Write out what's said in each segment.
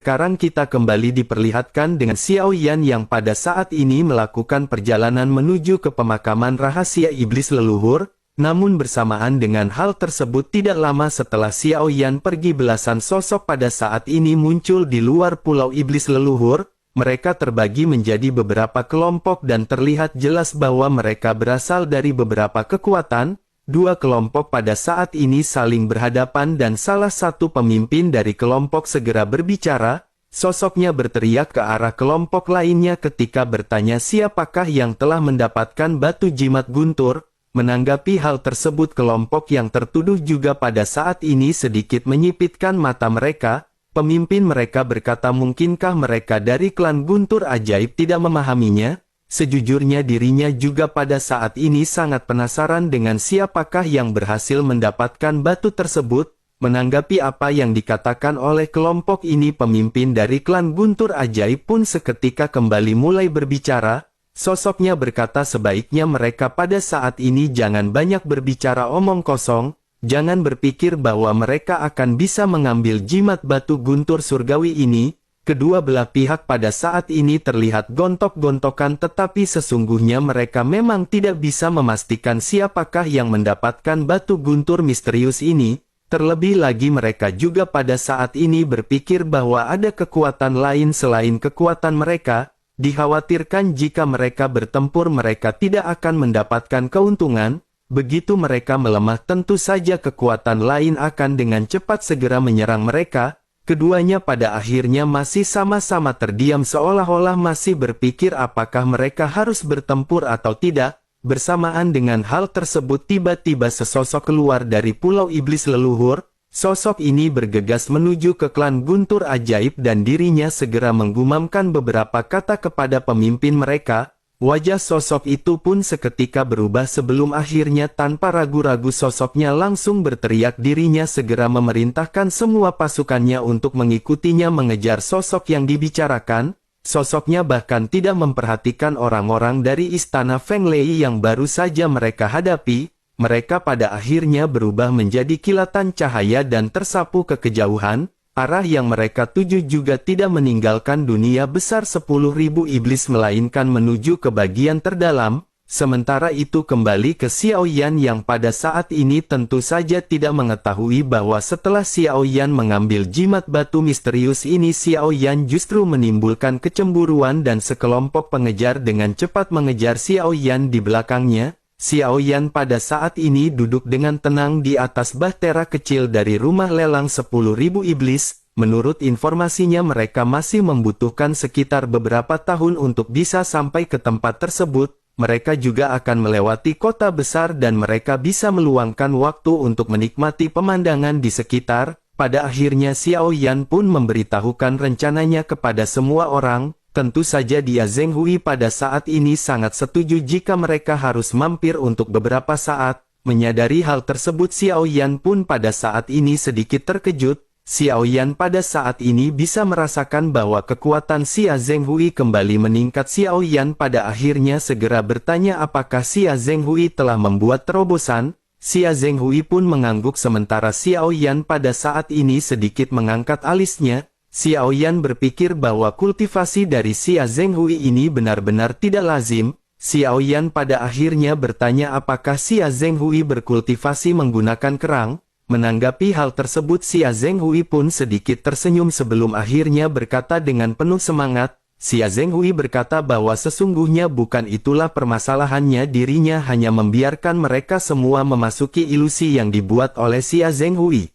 Sekarang kita kembali diperlihatkan dengan Xiao Yan yang pada saat ini melakukan perjalanan menuju ke pemakaman rahasia iblis leluhur, namun bersamaan dengan hal tersebut tidak lama setelah Xiao Yan pergi belasan sosok pada saat ini muncul di luar pulau iblis leluhur, mereka terbagi menjadi beberapa kelompok dan terlihat jelas bahwa mereka berasal dari beberapa kekuatan. Dua kelompok pada saat ini saling berhadapan dan salah satu pemimpin dari kelompok segera berbicara, sosoknya berteriak ke arah kelompok lainnya ketika bertanya siapakah yang telah mendapatkan batu jimat guntur. Menanggapi hal tersebut kelompok yang tertuduh juga pada saat ini sedikit menyipitkan mata mereka, pemimpin mereka berkata mungkinkah mereka dari klan Guntur Ajaib tidak memahaminya? Sejujurnya dirinya juga pada saat ini sangat penasaran dengan siapakah yang berhasil mendapatkan batu tersebut. Menanggapi apa yang dikatakan oleh kelompok ini pemimpin dari klan Guntur Ajaib pun seketika kembali mulai berbicara. Sosoknya berkata sebaiknya mereka pada saat ini jangan banyak berbicara omong kosong, jangan berpikir bahwa mereka akan bisa mengambil jimat batu guntur surgawi ini. Kedua belah pihak pada saat ini terlihat gontok-gontokan tetapi sesungguhnya mereka memang tidak bisa memastikan siapakah yang mendapatkan batu guntur misterius ini. Terlebih lagi mereka juga pada saat ini berpikir bahwa ada kekuatan lain selain kekuatan mereka. Dikhawatirkan jika mereka bertempur mereka tidak akan mendapatkan keuntungan. Begitu mereka melemah tentu saja kekuatan lain akan dengan cepat segera menyerang mereka. Keduanya pada akhirnya masih sama-sama terdiam seolah-olah masih berpikir apakah mereka harus bertempur atau tidak. Bersamaan dengan hal tersebut tiba-tiba sesosok keluar dari pulau iblis leluhur. Sosok ini bergegas menuju ke klan Guntur Ajaib dan dirinya segera menggumamkan beberapa kata kepada pemimpin mereka. Wajah sosok itu pun seketika berubah sebelum akhirnya tanpa ragu-ragu sosoknya langsung berteriak dirinya segera memerintahkan semua pasukannya untuk mengikutinya mengejar sosok yang dibicarakan. Sosoknya bahkan tidak memperhatikan orang-orang dari istana Feng Lei yang baru saja mereka hadapi. Mereka pada akhirnya berubah menjadi kilatan cahaya dan tersapu ke kejauhan. Arah yang mereka tuju juga tidak meninggalkan dunia besar 10.000 iblis melainkan menuju ke bagian terdalam. Sementara itu kembali ke Xiao Yan yang pada saat ini tentu saja tidak mengetahui bahwa setelah Xiao Yan mengambil jimat batu misterius ini Xiao Yan justru menimbulkan kecemburuan dan sekelompok pengejar dengan cepat mengejar Xiao Yan di belakangnya. Xiao Yan pada saat ini duduk dengan tenang di atas bahtera kecil dari rumah lelang 10.000 iblis. Menurut informasinya mereka masih membutuhkan sekitar beberapa tahun untuk bisa sampai ke tempat tersebut. Mereka juga akan melewati kota besar dan mereka bisa meluangkan waktu untuk menikmati pemandangan di sekitar. Pada akhirnya Xiao Yan pun memberitahukan rencananya kepada semua orang. Tentu saja dia Zheng Hui pada saat ini sangat setuju jika mereka harus mampir untuk beberapa saat. Menyadari hal tersebut Xiao Yan pun pada saat ini sedikit terkejut. Xiao Yan pada saat ini bisa merasakan bahwa kekuatan Xia Zheng Hui kembali meningkat. Xiao Yan pada akhirnya segera bertanya apakah Xia Zheng Hui telah membuat terobosan. Xia Zheng Hui pun mengangguk sementara Xiao Yan pada saat ini sedikit mengangkat alisnya. Xiao Yan berpikir bahwa kultivasi dari Xia Zheng Hui ini benar-benar tidak lazim. Xiao Yan pada akhirnya bertanya apakah Xia Zheng Hui berkultivasi menggunakan kerang. Menanggapi hal tersebut Xia Zheng Hui pun sedikit tersenyum sebelum akhirnya berkata dengan penuh semangat. Xia Zheng Hui berkata bahwa sesungguhnya bukan itulah permasalahannya, dirinya hanya membiarkan mereka semua memasuki ilusi yang dibuat oleh Xia Zheng Hui.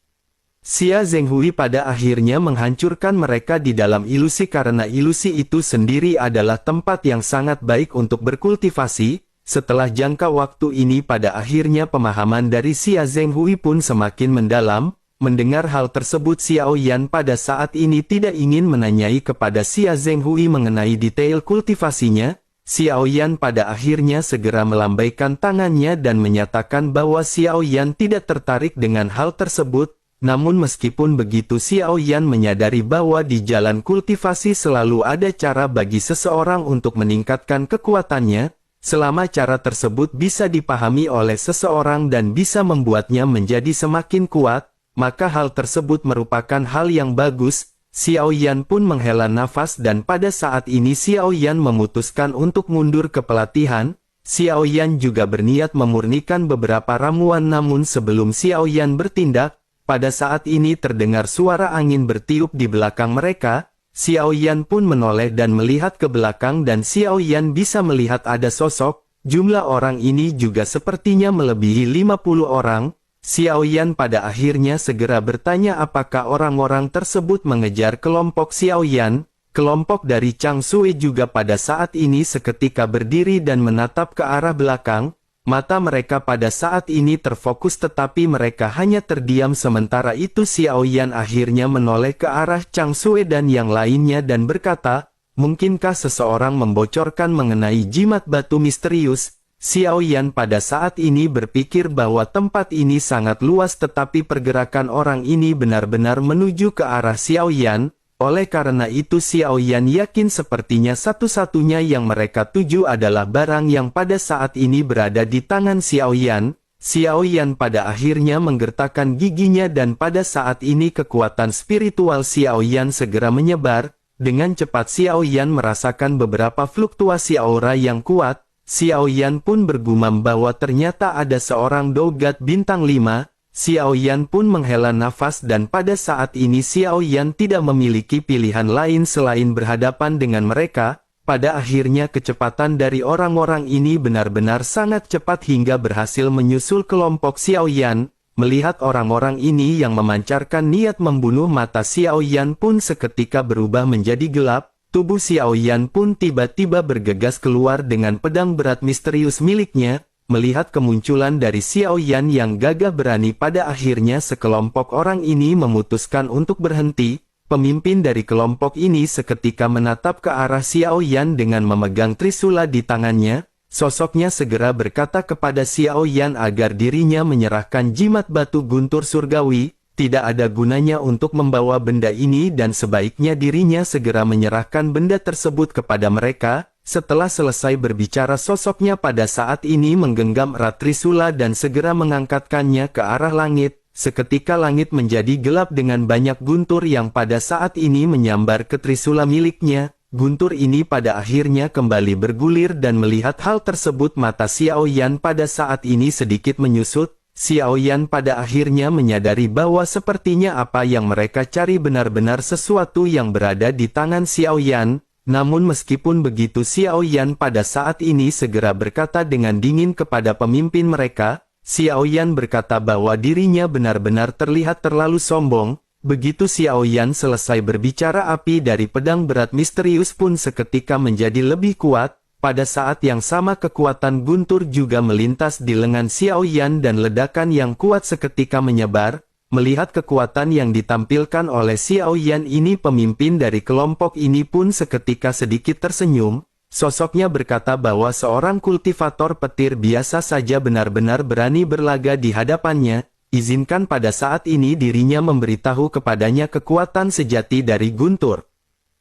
Xia Zheng Hui pada akhirnya menghancurkan mereka di dalam ilusi karena ilusi itu sendiri adalah tempat yang sangat baik untuk berkultivasi. Setelah jangka waktu ini pada akhirnya pemahaman dari Xia Zheng Hui pun semakin mendalam. Mendengar hal tersebut Xiao Yan pada saat ini tidak ingin menanyai kepada Xia Zheng Hui mengenai detail kultivasinya. Xiao Yan pada akhirnya segera melambaikan tangannya dan menyatakan bahwa Xiao Yan tidak tertarik dengan hal tersebut. Namun meskipun begitu Xiao Yan menyadari bahwa di jalan kultivasi selalu ada cara bagi seseorang untuk meningkatkan kekuatannya. Selama cara tersebut bisa dipahami oleh seseorang dan bisa membuatnya menjadi semakin kuat, maka hal tersebut merupakan hal yang bagus. Xiao Yan pun menghela nafas dan pada saat ini Xiao Yan memutuskan untuk mundur ke pelatihan. Xiao Yan juga berniat memurnikan beberapa ramuan namun sebelum Xiao Yan bertindak, pada saat ini terdengar suara angin bertiup di belakang mereka. Xiao Yan pun menoleh dan melihat ke belakang dan Xiao Yan bisa melihat ada sosok. Jumlah orang ini juga sepertinya melebihi 50 orang. Xiao Yan pada akhirnya segera bertanya apakah orang-orang tersebut mengejar kelompok Xiao Yan. Kelompok dari Chang Sui juga pada saat ini seketika berdiri dan menatap ke arah belakang. Mata mereka pada saat ini terfokus tetapi mereka hanya terdiam sementara itu Xiao Yan akhirnya menoleh ke arah Chang Sui dan yang lainnya dan berkata, mungkinkah seseorang membocorkan mengenai jimat batu misterius? Xiao Yan pada saat ini berpikir bahwa tempat ini sangat luas tetapi pergerakan orang ini benar-benar menuju ke arah Xiao Yan. Oleh karena itu Xiao Yan yakin sepertinya satu-satunya yang mereka tuju adalah barang yang pada saat ini berada di tangan Xiao Yan. Xiao Yan pada akhirnya menggertakkan giginya dan pada saat ini kekuatan spiritual Xiao Yan segera menyebar. Dengan cepat Xiao Yan merasakan beberapa fluktuasi aura yang kuat. Xiao Yan pun bergumam bahwa ternyata ada seorang dogat bintang 5. Xiao Yan pun menghela nafas dan pada saat ini Xiao Yan tidak memiliki pilihan lain selain berhadapan dengan mereka. Pada akhirnya kecepatan dari orang-orang ini benar-benar sangat cepat hingga berhasil menyusul kelompok Xiao Yan. Melihat orang-orang ini yang memancarkan niat membunuh mata Xiao Yan pun seketika berubah menjadi gelap. Tubuh Xiao Yan pun tiba-tiba bergegas keluar dengan pedang berat misterius miliknya. Melihat kemunculan dari Xiao Yan yang gagah berani pada akhirnya sekelompok orang ini memutuskan untuk berhenti. Pemimpin dari kelompok ini seketika menatap ke arah Xiao Yan dengan memegang trisula di tangannya. Sosoknya segera berkata kepada Xiao Yan agar dirinya menyerahkan jimat batu guntur surgawi. Tidak ada gunanya untuk membawa benda ini dan sebaiknya dirinya segera menyerahkan benda tersebut kepada mereka. Setelah selesai berbicara sosoknya pada saat ini menggenggam erat trisula dan segera mengangkatkannya ke arah langit. Seketika langit menjadi gelap dengan banyak guntur yang pada saat ini menyambar ke trisula miliknya. Guntur ini pada akhirnya kembali bergulir dan melihat hal tersebut mata Xiao Yan pada saat ini sedikit menyusut. Xiao Yan pada akhirnya menyadari bahwa sepertinya apa yang mereka cari benar-benar sesuatu yang berada di tangan Xiao Yan. Namun meskipun begitu Xiao Yan pada saat ini segera berkata dengan dingin kepada pemimpin mereka. Xiao Yan berkata bahwa dirinya benar-benar terlihat terlalu sombong. Begitu Xiao Yan selesai berbicara api dari pedang berat misterius pun seketika menjadi lebih kuat. Pada saat yang sama kekuatan guntur juga melintas di lengan Xiao Yan dan ledakan yang kuat seketika menyebar. Melihat kekuatan yang ditampilkan oleh Xiao Yan ini pemimpin dari kelompok ini pun seketika sedikit tersenyum. Sosoknya berkata bahwa seorang kultivator petir biasa saja benar-benar berani berlaga di hadapannya. Izinkan pada saat ini dirinya memberitahu kepadanya kekuatan sejati dari guntur.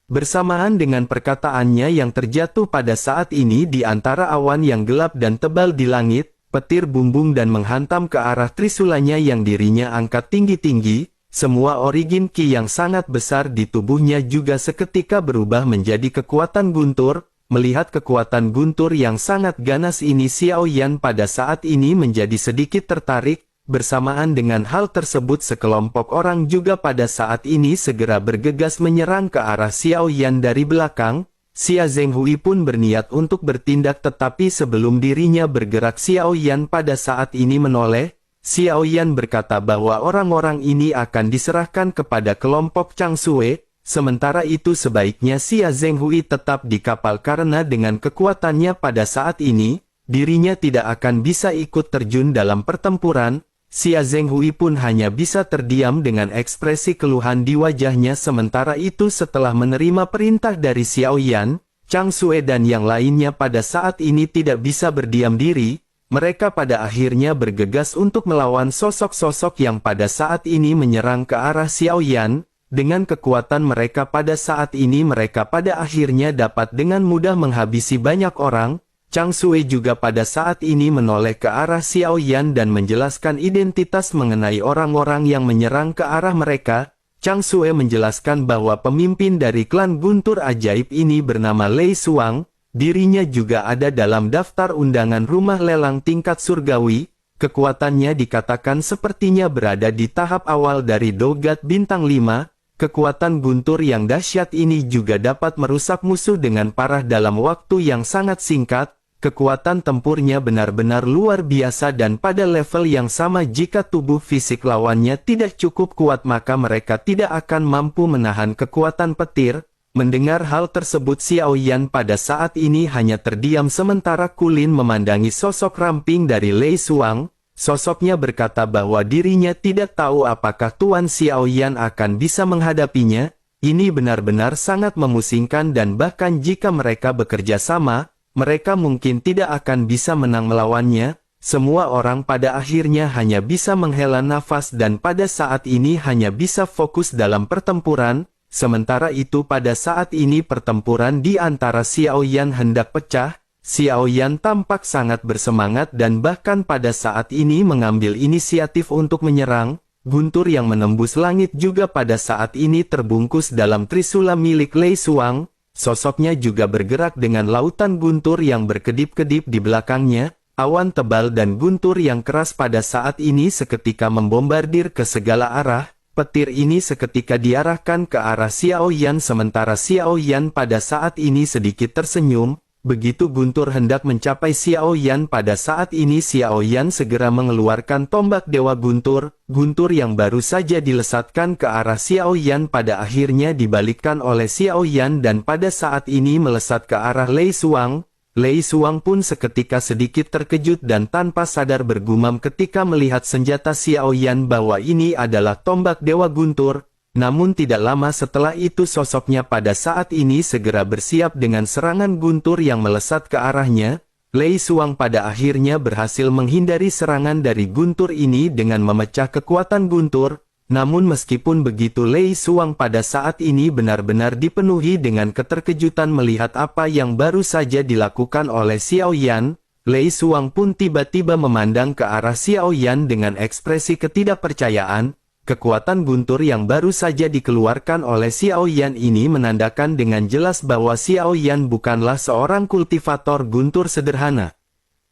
Bersamaan dengan perkataannya yang terjatuh pada saat ini di antara awan yang gelap dan tebal di langit. Petir bumbung dan menghantam ke arah trisulanya yang dirinya angkat tinggi-tinggi. Semua origin ki yang sangat besar di tubuhnya juga seketika berubah menjadi kekuatan guntur. Melihat kekuatan guntur yang sangat ganas ini Xiao Yan pada saat ini menjadi sedikit tertarik. Bersamaan dengan hal tersebut sekelompok orang juga pada saat ini segera bergegas menyerang ke arah Xiao Yan dari belakang. Xia Zhenghui pun berniat untuk bertindak tetapi sebelum dirinya bergerak Xiao Yan pada saat ini menoleh. Xiao Yan berkata bahwa orang-orang ini akan diserahkan kepada kelompok Chang Sui. Sementara itu sebaiknya Xia Zhenghui tetap di kapal karena dengan kekuatannya pada saat ini, dirinya tidak akan bisa ikut terjun dalam pertempuran. Xia Zhenghui pun hanya bisa terdiam dengan ekspresi keluhan di wajahnya sementara itu setelah menerima perintah dari Xiao Yan, Chang Sui dan yang lainnya pada saat ini tidak bisa berdiam diri, mereka pada akhirnya bergegas untuk melawan sosok-sosok yang pada saat ini menyerang ke arah Xiao Yan. Dengan kekuatan mereka pada saat ini mereka pada akhirnya dapat dengan mudah menghabisi banyak orang. Chang Sui juga pada saat ini menoleh ke arah Xiao Yan dan menjelaskan identitas mengenai orang-orang yang menyerang ke arah mereka. Chang Sue menjelaskan bahwa pemimpin dari klan guntur ajaib ini bernama Lei Xuang, dirinya juga ada dalam daftar undangan rumah lelang tingkat surgawi, kekuatannya dikatakan sepertinya berada di tahap awal dari Dogat Bintang 5, kekuatan guntur yang dahsyat ini juga dapat merusak musuh dengan parah dalam waktu yang sangat singkat. Kekuatan tempurnya benar-benar luar biasa dan pada level yang sama jika tubuh fisik lawannya tidak cukup kuat maka mereka tidak akan mampu menahan kekuatan petir. Mendengar hal tersebut Xiao Yan pada saat ini hanya terdiam sementara Kulin memandangi sosok ramping dari Lei Xuang. Sosoknya berkata bahwa dirinya tidak tahu apakah Tuan Xiao Yan akan bisa menghadapinya. Ini benar-benar sangat memusingkan dan bahkan jika mereka bekerja sama, mereka mungkin tidak akan bisa menang melawannya. Semua orang pada akhirnya hanya bisa menghela nafas dan pada saat ini hanya bisa fokus dalam pertempuran. Sementara itu pada saat ini pertempuran di antara Xiao Yan hendak pecah. Xiao Yan tampak sangat bersemangat dan bahkan pada saat ini mengambil inisiatif untuk menyerang. Guntur yang menembus langit juga pada saat ini terbungkus dalam trisula milik Lei Xuang. Sosoknya juga bergerak dengan lautan guntur yang berkedip-kedip di belakangnya. Awan tebal dan guntur yang keras pada saat ini seketika membombardir ke segala arah. Petir ini seketika diarahkan ke arah Xiao Yan sementara Xiao Yan pada saat ini sedikit tersenyum. Begitu guntur hendak mencapai Xiao Yan pada saat ini Xiao Yan segera mengeluarkan tombak Dewa Guntur. Guntur yang baru saja dilesatkan ke arah Xiao Yan pada akhirnya dibalikkan oleh Xiao Yan dan pada saat ini melesat ke arah Lei Xuang. Lei Xuang pun seketika sedikit terkejut dan tanpa sadar bergumam ketika melihat senjata Xiao Yan bahwa ini adalah tombak Dewa Guntur. Namun tidak lama setelah itu sosoknya pada saat ini segera bersiap dengan serangan guntur yang melesat ke arahnya. Lei Xuang pada akhirnya berhasil menghindari serangan dari guntur ini dengan memecah kekuatan guntur. Namun meskipun begitu Lei Xuang pada saat ini benar-benar dipenuhi dengan keterkejutan melihat apa yang baru saja dilakukan oleh Xiao Yan. Lei Xuang pun tiba-tiba memandang ke arah Xiao Yan dengan ekspresi ketidakpercayaan. Kekuatan guntur yang baru saja dikeluarkan oleh Xiao Yan ini menandakan dengan jelas bahwa Xiao Yan bukanlah seorang kultivator guntur sederhana.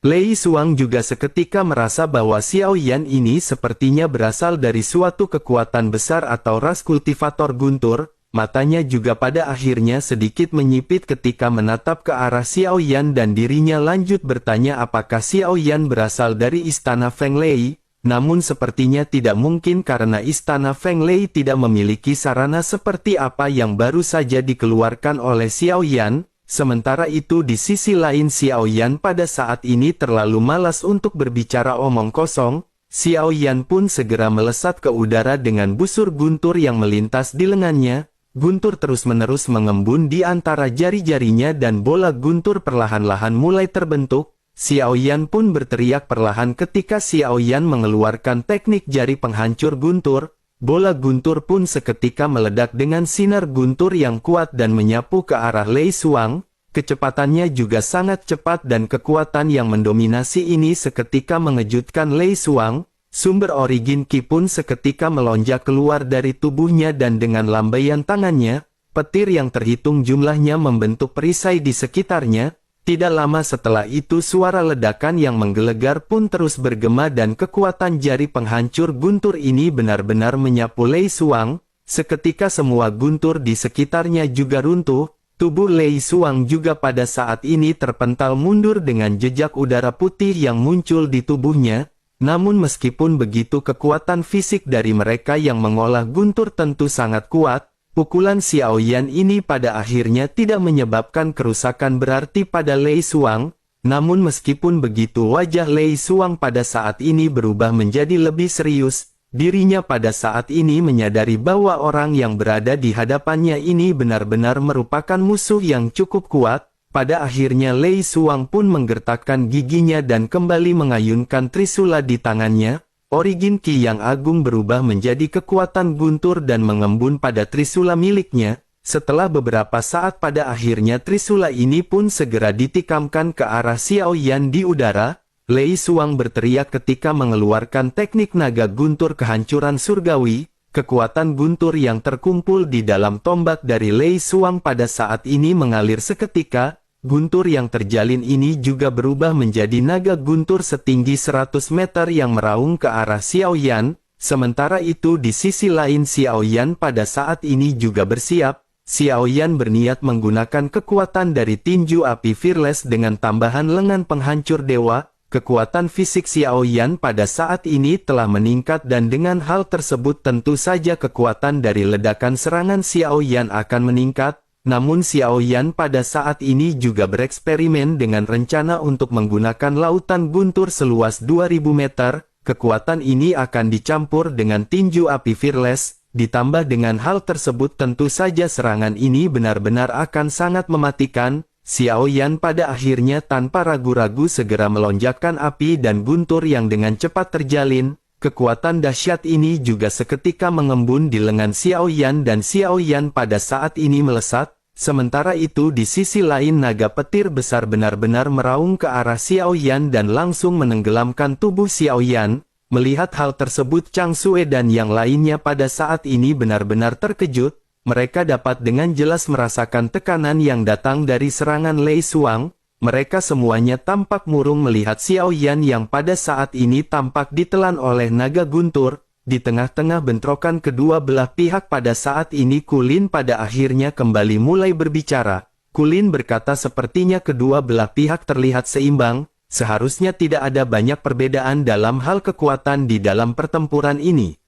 Lei Xuang juga seketika merasa bahwa Xiao Yan ini sepertinya berasal dari suatu kekuatan besar atau ras kultivator guntur. Matanya juga pada akhirnya sedikit menyipit ketika menatap ke arah Xiao Yan dan dirinya lanjut bertanya apakah Xiao Yan berasal dari istana Feng Lei. Namun sepertinya tidak mungkin karena istana Feng Lei tidak memiliki sarana seperti apa yang baru saja dikeluarkan oleh Xiao Yan. Sementara itu di sisi lain Xiao Yan pada saat ini terlalu malas untuk berbicara omong kosong. Xiao Yan pun segera melesat ke udara dengan busur guntur yang melintas di lengannya. Guntur terus-menerus mengembun di antara jari-jarinya dan bola guntur perlahan-lahan mulai terbentuk. Xiao Yan pun berteriak perlahan ketika Xiao Yan mengeluarkan teknik jari penghancur guntur. Bola guntur pun seketika meledak dengan sinar guntur yang kuat dan menyapu ke arah Lei Xuang. Kecepatannya juga sangat cepat dan kekuatan yang mendominasi ini seketika mengejutkan Lei Xuang. Sumber origin Qi pun seketika melonjak keluar dari tubuhnya dan dengan lambaian tangannya, petir yang terhitung jumlahnya membentuk perisai di sekitarnya. Tidak lama setelah itu suara ledakan yang menggelegar pun terus bergema dan kekuatan jari penghancur guntur ini benar-benar menyapu Lei Xuang. Seketika semua guntur di sekitarnya juga runtuh. Tubuh Lei Xuang juga pada saat ini terpental mundur dengan jejak udara putih yang muncul di tubuhnya. Namun meskipun begitu kekuatan fisik dari mereka yang mengolah guntur tentu sangat kuat. Pukulan Xiao Yan ini pada akhirnya tidak menyebabkan kerusakan berarti pada Lei Xuang. Namun meskipun begitu wajah Lei Xuang pada saat ini berubah menjadi lebih serius. Dirinya pada saat ini menyadari bahwa orang yang berada di hadapannya ini benar-benar merupakan musuh yang cukup kuat. Pada akhirnya Lei Xuang pun menggertakkan giginya dan kembali mengayunkan trisula di tangannya. Origin Qi yang agung berubah menjadi kekuatan guntur dan mengembun pada trisula miliknya. Setelah beberapa saat pada akhirnya trisula ini pun segera ditikamkan ke arah Xiao Yan di udara. Lei Xuang berteriak ketika mengeluarkan teknik naga guntur kehancuran surgawi. kekuatan guntur yang terkumpul di dalam tombak dari Lei Suang pada saat ini mengalir seketika. Guntur yang terjalin ini juga berubah menjadi naga guntur setinggi 100 meter yang meraung ke arah Xiao Yan. Sementara itu di sisi lain Xiao Yan pada saat ini juga bersiap. Xiao Yan berniat menggunakan kekuatan dari tinju api Fearless dengan tambahan lengan penghancur dewa. Kekuatan fisik Xiao Yan pada saat ini telah meningkat dan dengan hal tersebut tentu saja kekuatan dari ledakan serangan Xiao Yan akan meningkat. Namun Xiao Yan pada saat ini juga bereksperimen dengan rencana untuk menggunakan lautan guntur seluas 2000 meter. Kekuatan ini akan dicampur dengan tinju api Fearless. Ditambah dengan hal tersebut tentu saja serangan ini benar-benar akan sangat mematikan. Xiao Yan pada akhirnya tanpa ragu-ragu segera melonjakkan api dan guntur yang dengan cepat terjalin. Kekuatan dahsyat ini juga seketika mengembun di lengan Xiao Yan dan Xiao Yan pada saat ini melesat. Sementara itu di sisi lain naga petir besar benar-benar meraung ke arah Xiao Yan dan langsung menenggelamkan tubuh Xiao Yan. Melihat hal tersebut Chang Sue dan yang lainnya pada saat ini benar-benar terkejut. Mereka dapat dengan jelas merasakan tekanan yang datang dari serangan Lei Suang. Mereka semuanya tampak murung melihat Xiao Yan yang pada saat ini tampak ditelan oleh naga guntur. Di tengah-tengah bentrokan kedua belah pihak pada saat ini Kulin pada akhirnya kembali mulai berbicara. Kulin berkata sepertinya kedua belah pihak terlihat seimbang. Seharusnya tidak ada banyak perbedaan dalam hal kekuatan di dalam pertempuran ini.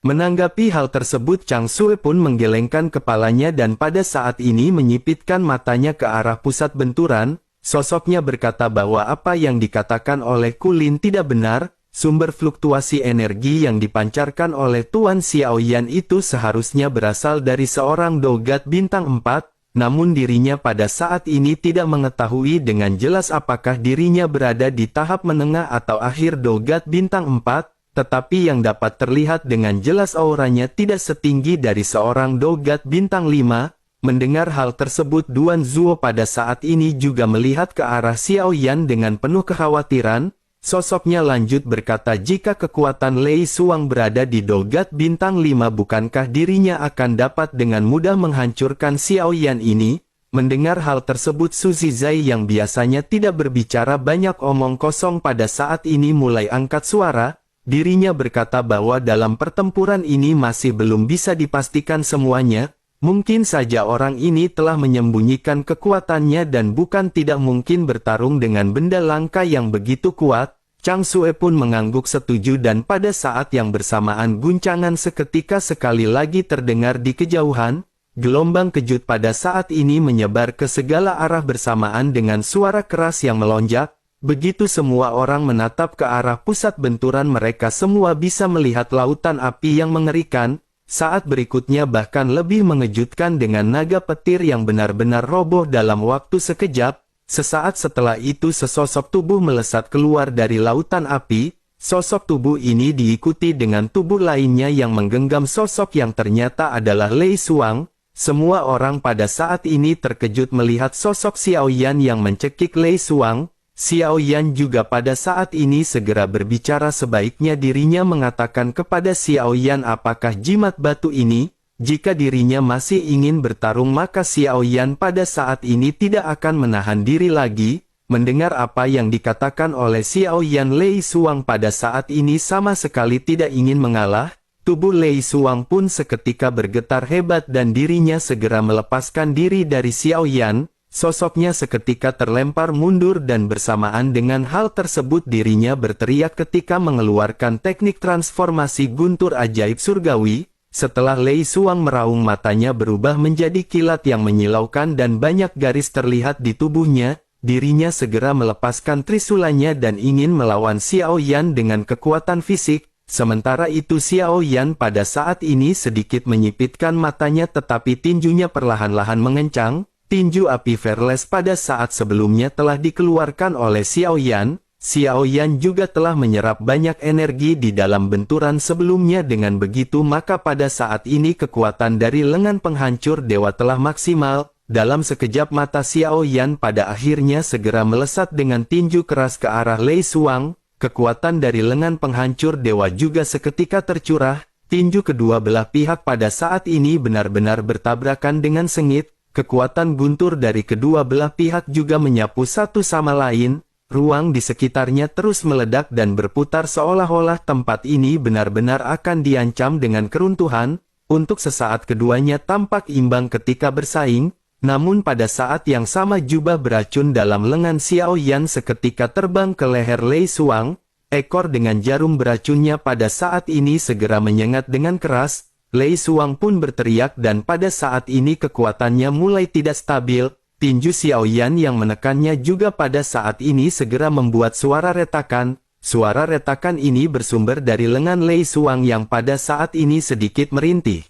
Menanggapi hal tersebut Chang Sue pun menggelengkan kepalanya dan pada saat ini menyipitkan matanya ke arah pusat benturan. Sosoknya berkata bahwa apa yang dikatakan oleh Kulin tidak benar. Sumber fluktuasi energi yang dipancarkan oleh Tuan Xiao Yan itu seharusnya berasal dari seorang dogat bintang 4. Namun dirinya pada saat ini tidak mengetahui dengan jelas apakah dirinya berada di tahap menengah atau akhir dogat bintang 4. Tetapi yang dapat terlihat dengan jelas auranya tidak setinggi dari seorang dogat bintang 5. Mendengar hal tersebut Duan Zuo pada saat ini juga melihat ke arah Xiao Yan dengan penuh kekhawatiran. Sosoknya lanjut berkata jika kekuatan Lei Suang berada di dogat bintang 5 bukankah dirinya akan dapat dengan mudah menghancurkan Xiao Yan ini? Mendengar hal tersebut Su Zizai yang biasanya tidak berbicara banyak omong kosong pada saat ini mulai angkat suara. Dirinya berkata bahwa dalam pertempuran ini masih belum bisa dipastikan semuanya. Mungkin saja orang ini telah menyembunyikan kekuatannya dan bukan tidak mungkin bertarung dengan benda langka yang begitu kuat. Chang Sue pun mengangguk setuju dan pada saat yang bersamaan guncangan seketika sekali lagi terdengar di kejauhan. Gelombang kejut pada saat ini menyebar ke segala arah bersamaan dengan suara keras yang melonjak. Begitu semua orang menatap ke arah pusat benturan mereka semua bisa melihat lautan api yang mengerikan. Saat berikutnya bahkan lebih mengejutkan dengan naga petir yang benar-benar roboh dalam waktu sekejap. Sesaat setelah itu sesosok tubuh melesat keluar dari lautan api. Sosok tubuh ini diikuti dengan tubuh lainnya yang menggenggam sosok yang ternyata adalah Lei Suang. Semua orang pada saat ini terkejut melihat sosok Xiao Yan yang mencekik Lei Suang. Xiao Yan juga pada saat ini segera berbicara sebaiknya dirinya mengatakan kepada Xiao Yan apakah jimat batu ini. Jika dirinya masih ingin bertarung maka Xiao Yan pada saat ini tidak akan menahan diri lagi. Mendengar apa yang dikatakan oleh Xiao Yan Lei Suang pada saat ini sama sekali tidak ingin mengalah. Tubuh Lei Suang pun seketika bergetar hebat dan dirinya segera melepaskan diri dari Xiao Yan. Sosoknya seketika terlempar mundur dan bersamaan dengan hal tersebut dirinya berteriak ketika mengeluarkan teknik transformasi guntur ajaib surgawi. Setelah Lei Suang meraung matanya berubah menjadi kilat yang menyilaukan dan banyak garis terlihat di tubuhnya. Dirinya segera melepaskan trisulanya dan ingin melawan Xiao Yan dengan kekuatan fisik. Sementara itu Xiao Yan pada saat ini sedikit menyipitkan matanya tetapi tinjunya perlahan-lahan mengencang. Tinju api Fearless pada saat sebelumnya telah dikeluarkan oleh Xiao Yan. Xiao Yan juga telah menyerap banyak energi di dalam benturan sebelumnya dengan begitu maka pada saat ini kekuatan dari lengan penghancur dewa telah maksimal. Dalam sekejap mata Xiao Yan pada akhirnya segera melesat dengan tinju keras ke arah Lei Suang. Kekuatan dari lengan penghancur dewa juga seketika tercurah. Tinju kedua belah pihak pada saat ini benar-benar bertabrakan dengan sengit, kekuatan guntur dari kedua belah pihak juga menyapu satu sama lain, ruang di sekitarnya terus meledak dan berputar seolah-olah tempat ini benar-benar akan diancam dengan keruntuhan. Untuk sesaat keduanya tampak imbang ketika bersaing, namun pada saat yang sama jubah beracun dalam lengan Xiao Yan seketika terbang ke leher Lei Xuang. Ekor dengan jarum beracunnya pada saat ini segera menyengat dengan keras. Lei Xuang pun berteriak dan pada saat ini kekuatannya mulai tidak stabil. Tinju Xiao Yan yang menekannya juga pada saat ini segera membuat suara retakan. Suara retakan ini bersumber dari lengan Lei Xuang yang pada saat ini sedikit merintih.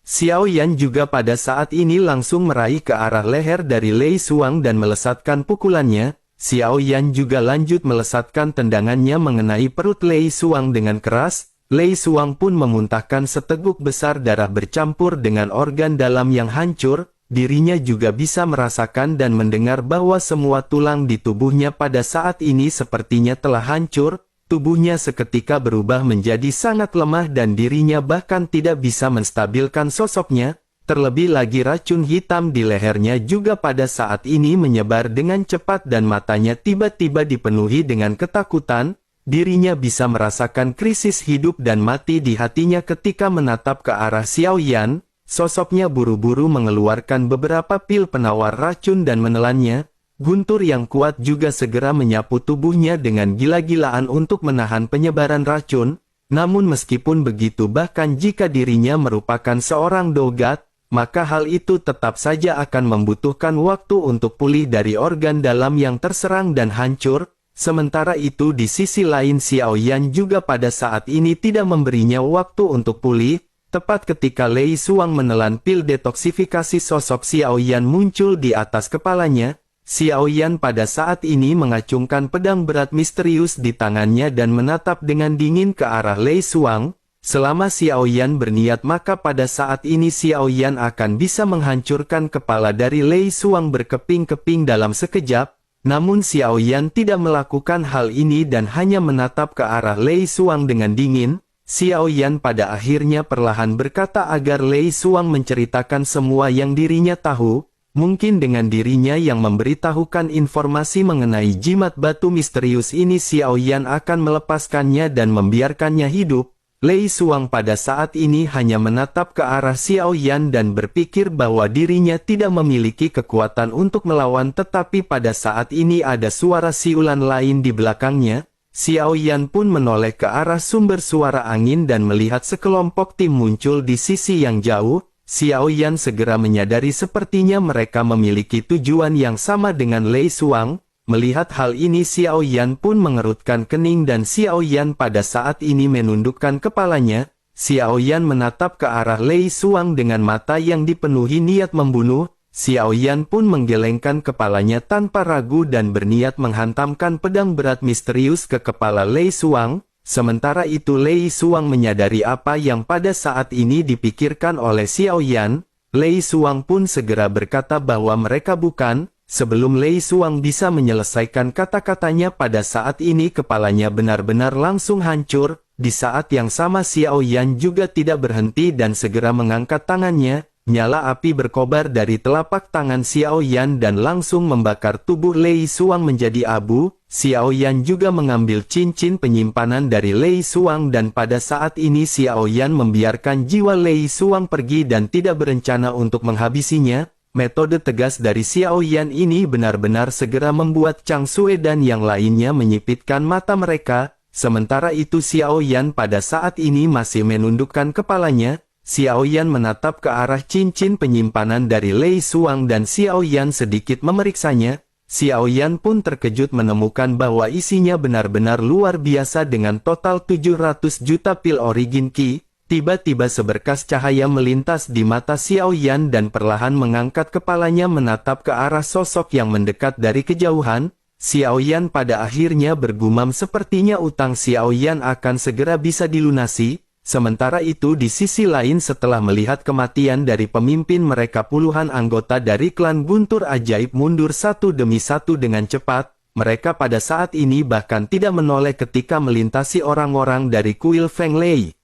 Xiao Yan juga pada saat ini langsung meraih ke arah leher dari Lei Xuang dan melesatkan pukulannya. Xiao Yan juga lanjut melesatkan tendangannya mengenai perut Lei Xuang dengan keras. Lei Xuang pun memuntahkan seteguk besar darah bercampur dengan organ dalam yang hancur. Dirinya juga bisa merasakan dan mendengar bahwa semua tulang di tubuhnya pada saat ini sepertinya telah hancur. Tubuhnya seketika berubah menjadi sangat lemah dan dirinya bahkan tidak bisa menstabilkan sosoknya. Terlebih lagi racun hitam di lehernya juga pada saat ini menyebar dengan cepat dan matanya tiba-tiba dipenuhi dengan ketakutan. Dirinya bisa merasakan krisis hidup dan mati di hatinya ketika menatap ke arah Xiao Yan. Sosoknya buru-buru mengeluarkan beberapa pil penawar racun dan menelannya. Guntur yang kuat juga segera menyapu tubuhnya dengan gila-gilaan untuk menahan penyebaran racun. Namun meskipun begitu bahkan jika dirinya merupakan seorang dogat, maka hal itu tetap saja akan membutuhkan waktu untuk pulih dari organ dalam yang terserang dan hancur. Sementara itu di sisi lain Xiao Yan juga pada saat ini tidak memberinya waktu untuk pulih. Tepat ketika Lei Xuang menelan pil detoksifikasi sosok Xiao Yan muncul di atas kepalanya. Xiao Yan pada saat ini mengacungkan pedang berat misterius di tangannya dan menatap dengan dingin ke arah Lei Xuang. Selama Xiao Yan berniat maka pada saat ini Xiao Yan akan bisa menghancurkan kepala dari Lei Xuang berkeping-keping dalam sekejap. Namun Xiao Yan tidak melakukan hal ini dan hanya menatap ke arah Lei Xuang dengan dingin. Xiao Yan pada akhirnya perlahan berkata agar Lei Xuang menceritakan semua yang dirinya tahu. Mungkin dengan dirinya yang memberitahukan informasi mengenai jimat batu misterius ini Xiao Yan akan melepaskannya dan membiarkannya hidup. Lei Xuang pada saat ini hanya menatap ke arah Xiao Yan dan berpikir bahwa dirinya tidak memiliki kekuatan untuk melawan, tetapi pada saat ini ada suara siulan lain di belakangnya. Xiao Yan pun menoleh ke arah sumber suara angin dan melihat sekelompok tim muncul di sisi yang jauh. Xiao Yan segera menyadari sepertinya mereka memiliki tujuan yang sama dengan Lei Xuang. Melihat hal ini Xiao Yan pun mengerutkan kening dan Xiao Yan pada saat ini menundukkan kepalanya. Xiao Yan menatap ke arah Lei Xuang dengan mata yang dipenuhi niat membunuh. Xiao Yan pun menggelengkan kepalanya tanpa ragu dan berniat menghantamkan pedang berat misterius ke kepala Lei Xuang. Sementara itu Lei Xuang menyadari apa yang pada saat ini dipikirkan oleh Xiao Yan. Lei Xuang pun segera berkata bahwa mereka bukan. Sebelum Lei Xuang bisa menyelesaikan kata-katanya pada saat ini kepalanya benar-benar langsung hancur. Di saat yang sama Xiao Yan juga tidak berhenti dan segera mengangkat tangannya. Nyala api berkobar dari telapak tangan Xiao Yan dan langsung membakar tubuh Lei Xuang menjadi abu. Xiao Yan juga mengambil cincin penyimpanan dari Lei Xuang dan pada saat ini Xiao Yan membiarkan jiwa Lei Xuang pergi dan tidak berencana untuk menghabisinya. Metode tegas dari Xiao Yan ini benar-benar segera membuat Chang Sue dan yang lainnya menyipitkan mata mereka. Sementara itu Xiao Yan pada saat ini masih menundukkan kepalanya. Xiao Yan menatap ke arah cincin penyimpanan dari Lei Xuang dan Xiao Yan sedikit memeriksanya. Xiao Yan pun terkejut menemukan bahwa isinya benar-benar luar biasa dengan total 700 juta pil origin Qi. Tiba-tiba seberkas cahaya melintas di mata Xiao Yan dan perlahan mengangkat kepalanya menatap ke arah sosok yang mendekat dari kejauhan. Xiao Yan pada akhirnya bergumam sepertinya utang Xiao Yan akan segera bisa dilunasi. Sementara itu di sisi lain setelah melihat kematian dari pemimpin mereka puluhan anggota dari klan Guntur Ajaib mundur satu demi satu dengan cepat. Mereka pada saat ini bahkan tidak menoleh ketika melintasi orang-orang dari kuil Feng Lei.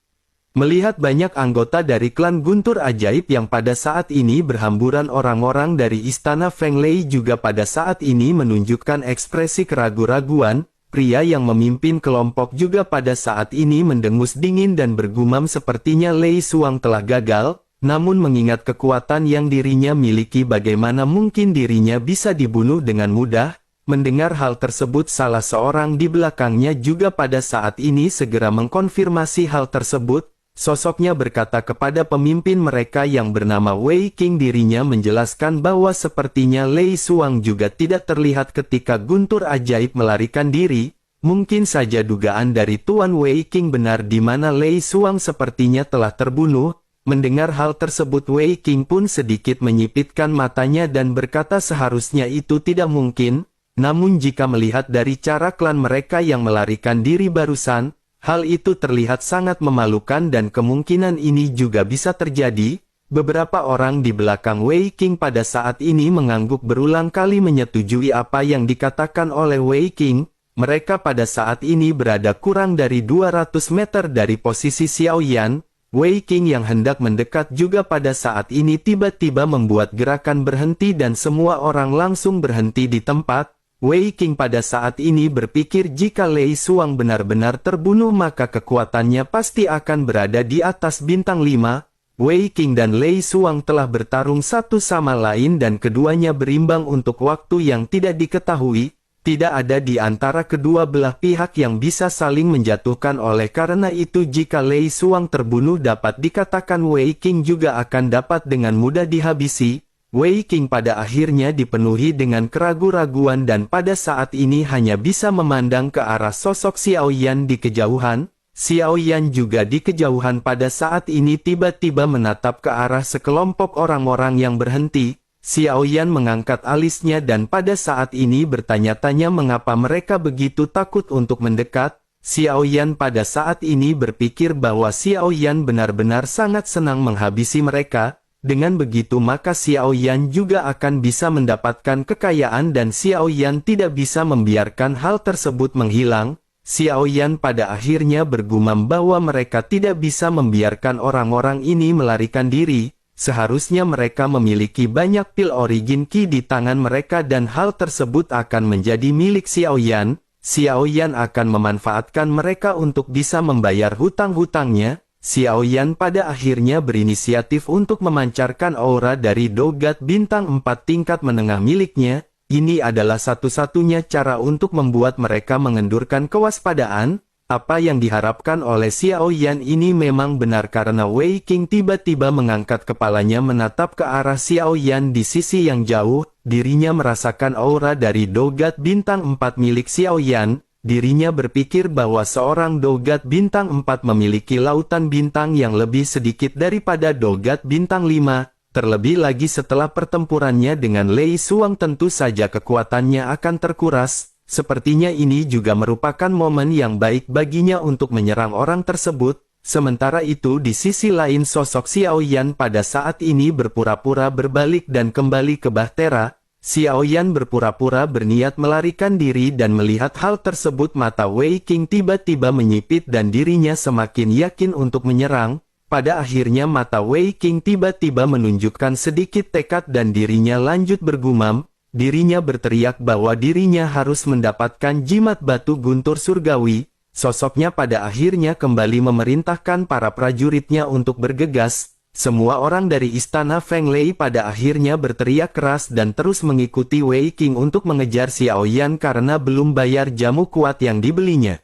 Melihat banyak anggota dari klan Guntur Ajaib yang pada saat ini berhamburan, orang-orang dari istana Feng Lei juga pada saat ini menunjukkan ekspresi keraguan-raguan. Pria yang memimpin kelompok juga pada saat ini mendengus dingin dan bergumam sepertinya Lei Suang telah gagal, namun mengingat kekuatan yang dirinya miliki, bagaimana mungkin dirinya bisa dibunuh dengan mudah. Mendengar hal tersebut, salah seorang di belakangnya juga pada saat ini segera mengkonfirmasi hal tersebut. Sosoknya berkata kepada pemimpin mereka yang bernama Wei Qing. Dirinya menjelaskan bahwa sepertinya Lei Suang juga tidak terlihat ketika Guntur Ajaib melarikan diri. Mungkin saja dugaan dari Tuan Wei Qing benar, di mana Lei Suang sepertinya telah terbunuh. Mendengar hal tersebut, Wei Qing pun sedikit menyipitkan matanya dan berkata seharusnya itu tidak mungkin. Namun jika melihat dari cara klan mereka yang melarikan diri barusan, hal itu terlihat sangat memalukan dan kemungkinan ini juga bisa terjadi. Beberapa orang di belakang Wei Qing pada saat ini mengangguk berulang kali menyetujui apa yang dikatakan oleh Wei Qing. Mereka pada saat ini berada kurang dari 200 meter dari posisi Xiao Yan. Wei Qing yang hendak mendekat juga pada saat ini tiba-tiba membuat gerakan berhenti dan semua orang langsung berhenti di tempat. Wei Qing pada saat ini berpikir jika Lei Suang benar-benar terbunuh maka kekuatannya pasti akan berada di atas bintang 5. Wei Qing dan Lei Suang telah bertarung satu sama lain dan keduanya berimbang untuk waktu yang tidak diketahui. Tidak ada di antara kedua belah pihak yang bisa saling menjatuhkan, oleh karena itu jika Lei Suang terbunuh dapat dikatakan Wei Qing juga akan dapat dengan mudah dihabisi. Wei Qing pada akhirnya dipenuhi dengan keraguan-raguan dan pada saat ini hanya bisa memandang ke arah sosok Xiao Yan di kejauhan. Xiao Yan juga di kejauhan pada saat ini tiba-tiba menatap ke arah sekelompok orang-orang yang berhenti. Xiao Yan mengangkat alisnya dan pada saat ini bertanya-tanya mengapa mereka begitu takut untuk mendekat. Xiao Yan pada saat ini berpikir bahwa Xiao Yan benar-benar sangat senang menghabisi mereka. Dengan begitu maka Xiao Yan juga akan bisa mendapatkan kekayaan dan Xiao Yan tidak bisa membiarkan hal tersebut menghilang. Xiao Yan pada akhirnya bergumam bahwa mereka tidak bisa membiarkan orang-orang ini melarikan diri. Seharusnya mereka memiliki banyak pil origin Qi di tangan mereka dan hal tersebut akan menjadi milik Xiao Yan. Xiao Yan akan memanfaatkan mereka untuk bisa membayar hutang-hutangnya. Xiao Yan pada akhirnya berinisiatif untuk memancarkan aura dari dogat bintang 4 tingkat menengah miliknya. Ini adalah satu-satunya cara untuk membuat mereka mengendurkan kewaspadaan. Apa yang diharapkan oleh Xiao Yan ini memang benar karena Wei Qing tiba-tiba mengangkat kepalanya menatap ke arah Xiao Yan di sisi yang jauh. Dirinya merasakan aura dari dogat bintang 4 milik Xiao Yan. Dirinya berpikir bahwa seorang dogat bintang 4 memiliki lautan bintang yang lebih sedikit daripada dogat bintang 5. Terlebih lagi setelah pertempurannya dengan Lei Suang tentu saja kekuatannya akan terkuras. Sepertinya ini juga merupakan momen yang baik baginya untuk menyerang orang tersebut. Sementara itu di sisi lain sosok Xiao Yan pada saat ini berpura-pura berbalik dan kembali ke Bahtera. Xiao Yan berpura-pura berniat melarikan diri dan melihat hal tersebut mata Wei Qing tiba-tiba menyipit dan dirinya semakin yakin untuk menyerang. Pada akhirnya mata Wei Qing tiba-tiba menunjukkan sedikit tekad dan dirinya lanjut bergumam. Dirinya berteriak bahwa dirinya harus mendapatkan jimat batu guntur surgawi. Sosoknya pada akhirnya kembali memerintahkan para prajuritnya untuk bergegas. Semua orang dari istana Feng Lei pada akhirnya berteriak keras dan terus mengikuti Wei Qing untuk mengejar Xiao Yan karena belum bayar jamu kuat yang dibelinya.